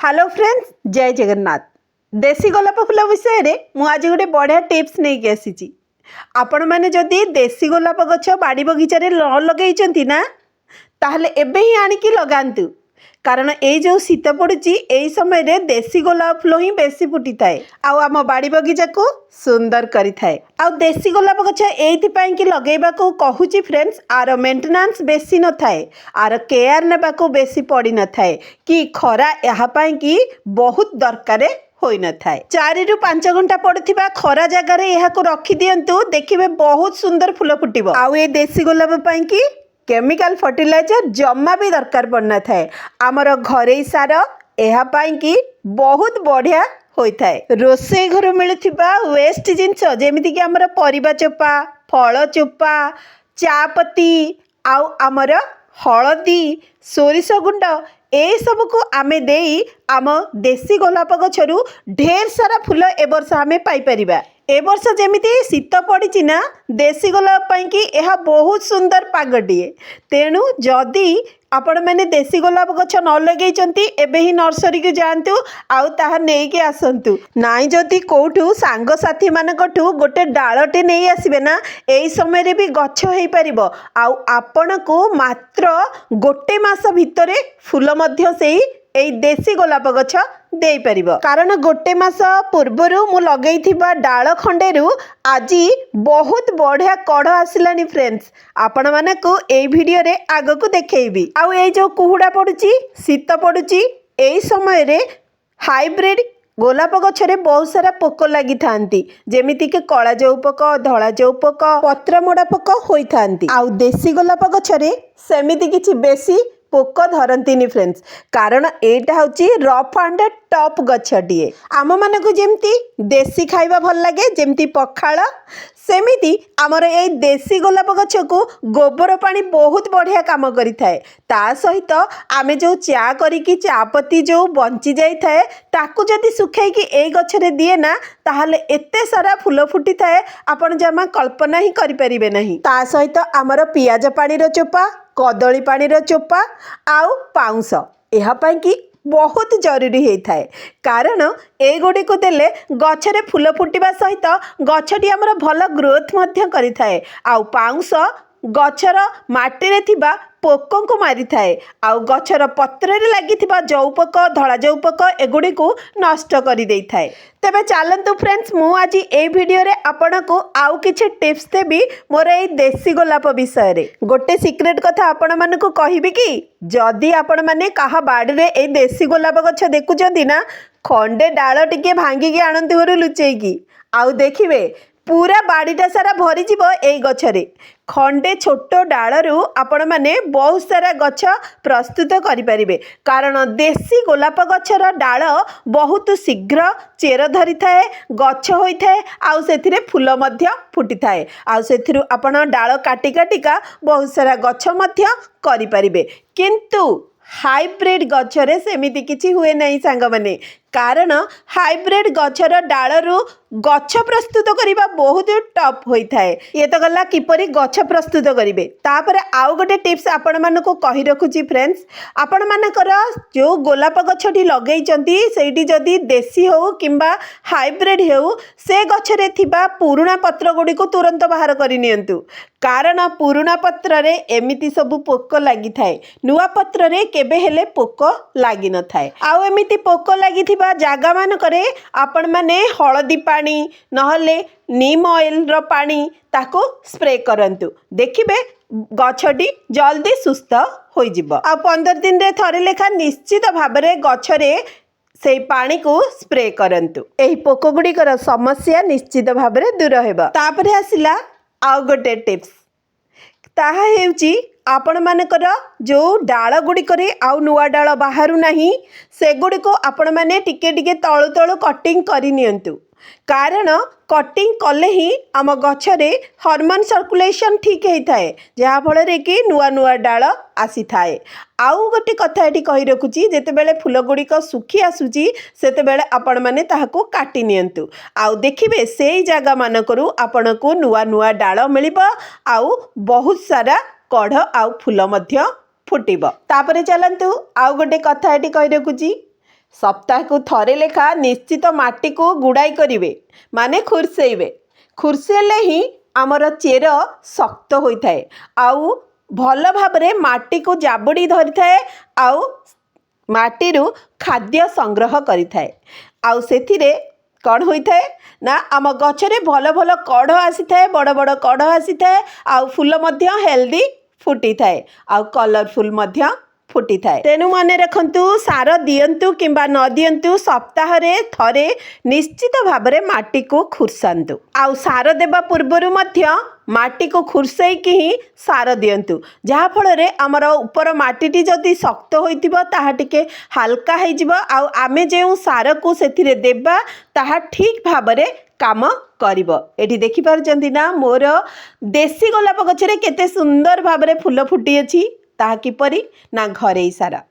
Hello friends, जय जगन्नाथ। देसी गोलाप फूल विषय में मु आज गोटे बढ़िया टिप्स नहीं कि आसी। आपण मैंने जदि देसी गोलाप गछ बाड़ी बगीचारे न लगे ना ताहले एबे ही आनिकी लगातु। कारण ये जो शीत पड़ुची यही समय रे देसी गोलाप फूल ही बेसी फुटी थाए आम बाड़ी बगीचा को सुंदर करी थाए। आ देसी गोलाप गछ एइथिपाई कि लगेबा को कहूची फ्रेंड्स, आर मेंटेनेंस बेसी न थाए, आर केयर नेबा को बेसी पड़ी न थाए कि खरा यहाँ पाई कि बहुत दरकार होई न थाए। 4 रु 5 घंटा पड़ुथिबा खरा जगार यह रखी दियंतु, देखिबे बहुत सुंदर फूल फुटिबो। आ ये देसी गोलाप पाई कि केमिकल फर्टिलाइजर जम्मा भी दरकार पड़ना थाए। आमर घरे सार यह पाई कि बहुत बढ़िया होता है। रोसे घर मिलुथिबा वेस्ट जिनस जेमिति कि आमर परिबा चोपा, फल चोपा, चा पत्ती आउ आमर हलदी, सोरिष गुंड ए सब को आमे देई आम देसी गोलाप गछरु ढेर सारा फूल ए वर्ष आमे पाई परिबा। ए वर्ष जेमिति शीत पड़ी ना, देसी गोलाप पाई कि यह बहुत सुंदर पागटिए। तेणु जदि आपण मैंने देसी गोलाप गछ न लगे एबे ही नर्सरी को जातु आउ ताहा नहीं के आसतु। नाई जदि कोठू सांग साथी मानकठू गोटे डालटे नहीं आसीबे ना, एई समय रे भी गछ हेई परिबो। आउ आपण को मात्र गोटे मास भितरे फूल मध्य सेई एई देसी गोलाप गछ देई परिबो। कारण गोटे मास पूर्वरु मु लगेइथिबा डाल खंडेरु आजी बहुत बढ़िया कढ़ आसिलानी फ्रेंड्स। आपण माने को एई वीडियो रे आगो को देखेइबी। आउ एई जो कुहुड़ा पड़ुची, शीत पड़ुची, एई समय रे हाइब्रिड गोलाप गछरे बहुत सारा पोक लगी थांती, जेमिति के कला जो पोक, धला जो पोक, पत्र मोड़ा पोक होई थांती। आउ देसी गोलाप गछरे सेमिति किछि बेसी पोक धरती फ्रेंड्स। कारण एटा होची रफ एंड टफ गछटिए। आम मन को जेमती देसी खाइबा भल लगे, जेमती पखाल, सेमिति आमर ए देसी गोलाप गछ को गोबर पानी बहुत बढ़िया काम करि थाए। ता सहित आमे जो चा करिकी चापत्ती जो बंची जाई थाए ताकू जदि सुखाई कि ए गछरे दिए ना, ताहले एते सारा फूल फुटी थाए आपण जमा कल्पना ही करि परिबे नहीं। ता सहित आमर पियाज पानी रो चोपा, कदली पानी रो चोपा आउ पाउंस यह पाई कि बहुत जरूरी होता है। कारण ए गुड़ी को देले गछरे फूल फुटिबा सहित गछटी आमर भल ग्रोथ मध्य करि थाए। आउ पाउंस गछर माटी थिबा पोकों को मारी थाए। आउ गछर पत्र रे लागि थिबा जौ पोक, धला जौ पोक एगुडी को नष्ट करि देई थाए। तेबे चलंतु फ्रेंड्स, मु आज ए वीडियो रे आपण को आउ किछि टिप्स देबी मोर ए देसी गोलाप विषय रे। गोटे सीक्रेट कथा आपण मन को कहिबी कि जदि आपण माने कहा बाड़ी रे ए देसी गोलाप गछ देखुचंदी ना, खंडे डाल टिके भांगी के आनंद घरु लुचेकी आउ देखिबे पूरा बाड़ीटा सारा भरी जीव ए गछरे। खंडे छोट डालरू आपण माने बहुत सारा गछ प्रस्तुत करि परिबे। कारण देसी गोलाप गछर डाल बहुत शीघ्र चेर धरी थाए, गछ होई थाए, आउ सेथिरे फूल मध्य फुटी थाए। आउ सेथिरु आपण डाल काटी काटिका बहुत सारा गछ मध्य करि परिबे। किंतु हाइब्रिड गछरे सेमिति किछि हुए नहीं सांग माने। कारण हाइब्रिड गछर डालरू गछ प्रस्तुत करिबा बहुत टफ होई थाए। ये तो गला किपरि गछ प्रस्तुत करिवे। तापर आउ गोटे टिप्स आपण मानको कहि रखुची फ्रेंड्स, आपण मानकर जो गोलाप गछटी लगेइचंती सेठी जदी देसी हो किंबा हाइब्रिड हो, से गछरे थिबा पुराना पत्र गुडी को तुरंत बाहर करि नियंतु। कारण पुराना पत्र रे एमिति सब पोक लागि थाए, नुआ पत्र रे केबे हेले पोक लागि न थाए। आउ एमिति पोक लागि थिबा जागा मान करे आपण माने हळदी पानी नहले नीम ऑयल रो पानी ताको स्प्रे करंतु। देखिबे गछटी जल्दी सुस्थ होई जिवो। आ 15 दिन रे थरे लेखा निश्चित भाबरे गछरे से पानी को स्प्रे करंतु। एही पोक गुडीकर समस्या निश्चित भाबरे दूर हेबा। तापरे आसिला आउ गोटे टिप्स, ताहा हेउची आपण मानकर जो डाल गुड़िक आउ नुआ डाल बाहरु नाही, से गुड़िक आपण माने टिके टिके तळु तळु कटिंग करि नियंतु। कारण कटिंग कले ही आम गछरे हार्मोन सर्कुलेशन ठीक होता है, जहाँ फल कि नुआ नुआ डाल आसी थाए। आउ गोटे कथा ये कही रखुची, जेतेबेले फूल गुड़िक सुखी आसुची सेतेबेले आपण माने ताहाको काटी नियंतु। आउ देखिबे सेई जागा मानकरू आपण को नुआ नुआ डाल मिलिबो, आउ बहुत सारा कढ़ आउ फूल मध्य फुटिबो। तापरे चलंतु आउ गोटे कथा ये कही रखुची, सप्ताह थरे लेखा निश्चित माटी को गुड़ाई करिवे माने खुरसेइबे। खुरसेले ही आमर चेर शक्त होता है आउ भल भाबरे माटी को जाबुड़ी धरी थाए आउ माटीरू खाद्य संग्रह करि थाए आउ सेथिरे कौन होता है ना आम गछरे भल भल कढ़ आसी थाए बड़ बड़ कढ़ आसी थाए आउ फूल मध्य हेल्दी फुटी थाए आउ कलरफुल मध्य फुटी थाए। तेणु माने रखंतु सार दियंतु किंबा न दियंतु सप्ताह रे थरे निश्चित भाबरे माटी को खुरसांतु आउ सार देबा पूर्वरु मध्य माटी को खुरसाई ही सार दियंतु जहा फल रे हमर ऊपर माटीटी जदि शक्त होइतिबो ताहा टिके हल्का हो जिवो आउ आमे जेउ सार को सेथिरे देबा ताहा ठीक भाबरे काम करिवो। एठी देखि पारुचंती ना मोर देसी गोलाप गछरे केते सुंदर भाबरे फूल फुटी अछि ताहा किपरि ना घरे सारा।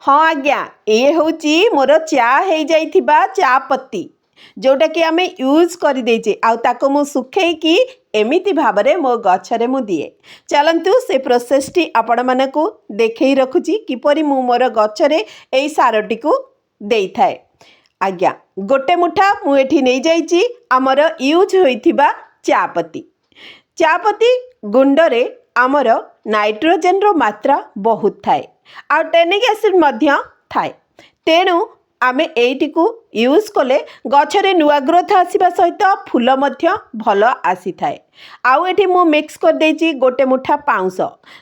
हाँ आज्ञा ये होची मोर चा हो जाइथिबा चा पत्ती जोटा कि आमे यूज कर देचे आउ ताको मु सुखे कि एमिति भाबरे मो गछरे मु दिए। चलंतु से प्रोसेसटी आपण मानकु देखै रखुची किपरि मु मोर गछरे एई सारटी को देई थाए। आज्ञा गोटे मुठा मु एठी नै जाइची आमर यूज होइथिबा चापत्ती गुंडरे आमर नाइट्रोजेन रो मात्रा बहुत थाए आ टेनिक एसिड मध्य थाए। तेणु आमे एटी को यूज कले गछरे नुआ ग्रोथ आसीबा सहित फूल मध्य भल आसी थाए। आउ एठी मु मिक्स कर देची गोटे मुठा पाउंस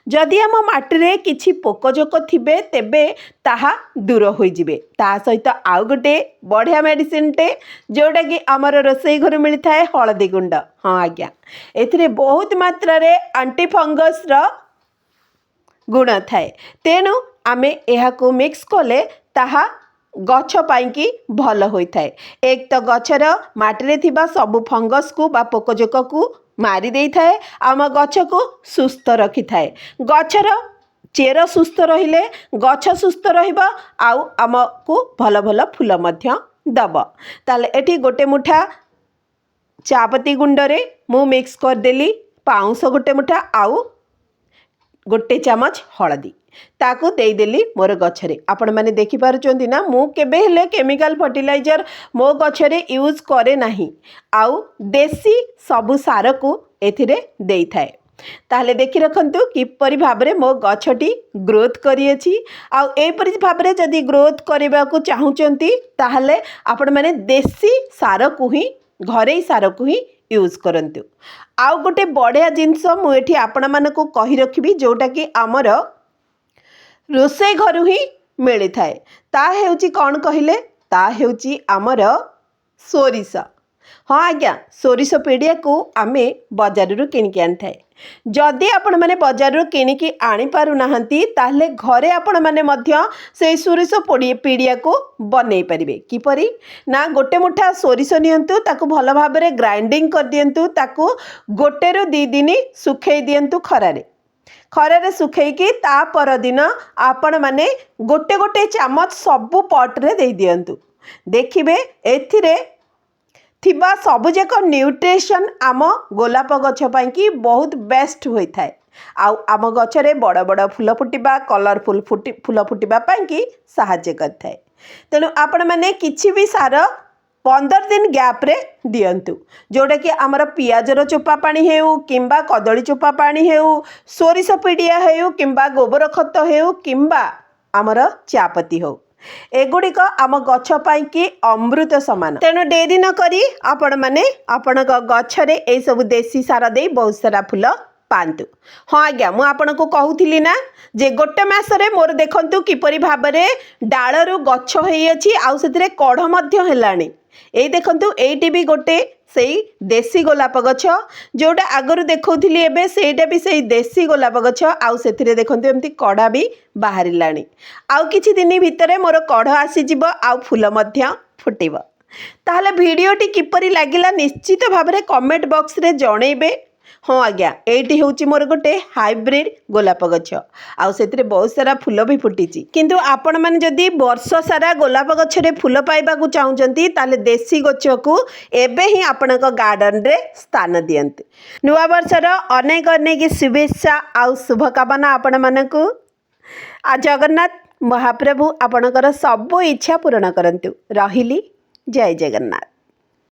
जदि आम माटी रे किछि पोकजोक थिबे तेबे ताहा दूर होई जिवे। ता सहित आउ गोटे बढ़िया मेडिसिन टे जोटा कि आमर रोसई घर मिली थाए हळदी गुंड। हाँ आज्ञा एथिरे बहुत मात्रा रे एंटी फंगस रो गुण थाए तेणु आमे एहाको मिक्स कले ताहा गछ पाइंकी भल होइथाए। एक तो गछर माटी थिबा सबु फंगस को बा पोकजोक को मारी देई थाए आम गछ को सुस्थ रखि थाए। गछर चेर सुस्थ रहिले गछ सुस्थ रहिबा आउ आमको भल भल फूल मध्य दब। ताले एठी गोटे मुठा चापत्ती गुंडरे मु मिक्स कर देली पाउंस गोटे मुठा आउ गोटे चामच हळदी ताको देदेली मोर गछरे। आपण माने देखि पारुचंती ना मु केबे हेले केमिकल फर्टिलाइजर मो गछरे यूज करे नाही आउ देसी सबु सार को एथिरे देई थाए। ताहले देखि रखंतु किपरि भाबरे मो गछटी ग्रोथ करी अछि आउ एपरि भाबरे जदि ग्रोथ करबा को चाहुचंती ताहले आपण माने देसी सार को ही घरे सार को ही यूज करंतु। आउ गोटे बढ़िया जिनस मु एठी आपण मानको कहि रखिबी जोटा कि आमर रोसई घरु ही मिली थाए। ता हेउची कौन कहिले ता हेउची आमर सोरिष। हाँ आज्ञा सोरिष पीड़िया को आमे बजारु किनिकी आनी थाए। जदि आपण माने बजारु किनिकी आनी पारु नाहंती ताहले घरे आपण माने मध्य से सोरिष पीड़िया को बनै परिबे। किपरि ना गोटे मुठा सोरिष नियंतु ताको भल भाबरे ग्राइंडिंग कर दियंतु ताको गोटे रु 2 दिन सुखै दियंतु खरारे सुखैकी ता पर दिन आपण माने गोटे गोटे चामच सबु पट रे दे दियंतु। देखिबे एथिरे थिबा सबुजाक न्यूट्रिशन आम गोलाप गछ पाइंकी बहुत बेस्ट होई थाए आउ आम गछरे बड़ बड़ फूल फुटिबा कलरफुल फूल फुटिबा पाइंकी सहाय्य करथाए। तेणु आपण माने किछि भी सार 15 दिन गैप रे दियंतु जोटा कि आमर पियाजर चोपा पानी हेउ किंबा कदली चोपा पानी हेउ सोरिष पीड़िया हेउ किंबा गोबर खत हेउ किंबा आमर चापत्ती हो एगुड़िक आम गछ पाइंकी अमृत समान। तेणु डेरी न करी आपण माने आपण गछरे ए सब देसी सार दे बहुत सारा फूल पांतु। हाँ आज्ञा मु आपन को कहूली ना जे गोटे मासरे मोर देखंतु किपरि भाबरे डालरू गछ होई अछि आउ सेतिरे कढ़ मध्य हेलाणी। ए देखंतु एटी भी गोटे सेई देसी गोलाप गछ जोटा आगरु देखौथिली एबे सेटा भी सेई देसी गोलाप गछ आउ सेतिरे देखंतु एमती कढ़ा भी बाहरिलाणी। आउ किछि दिन भितरे मोर कढ़ आसी जिवो आउ फूल मध्य फुटिबो। ताहले भिडियोटी किपरि लागिला निश्चित भाबरे कमेंट बॉक्स रे जणैबे। हाँ आज्ञा एटी होची मोर गोटे हाइब्रिड गोलाप गछ आउ सेतिरे बहुत सारा फूल भी फुटिची। किंतु आपण माने जदी वर्ष सारा गोलाप गछरे फूल पाइबा को चाहुचंती ताले देसी गछ को एबे ही आपणक गार्डन रे स्थान दियंतु। नुआ वर्षर अनेक अनेक शुभेच्छा आउ शुभकामना आपण मानकु। आ जगन्नाथ ମହାପ୍ରଭୁ ଆପଣଙ୍କର ସବୁ ଇଚ୍ଛା ପୂରଣ କରନ୍ତୁ। ରହିଲି। ଜୟ ଜଗନ୍ନାଥ।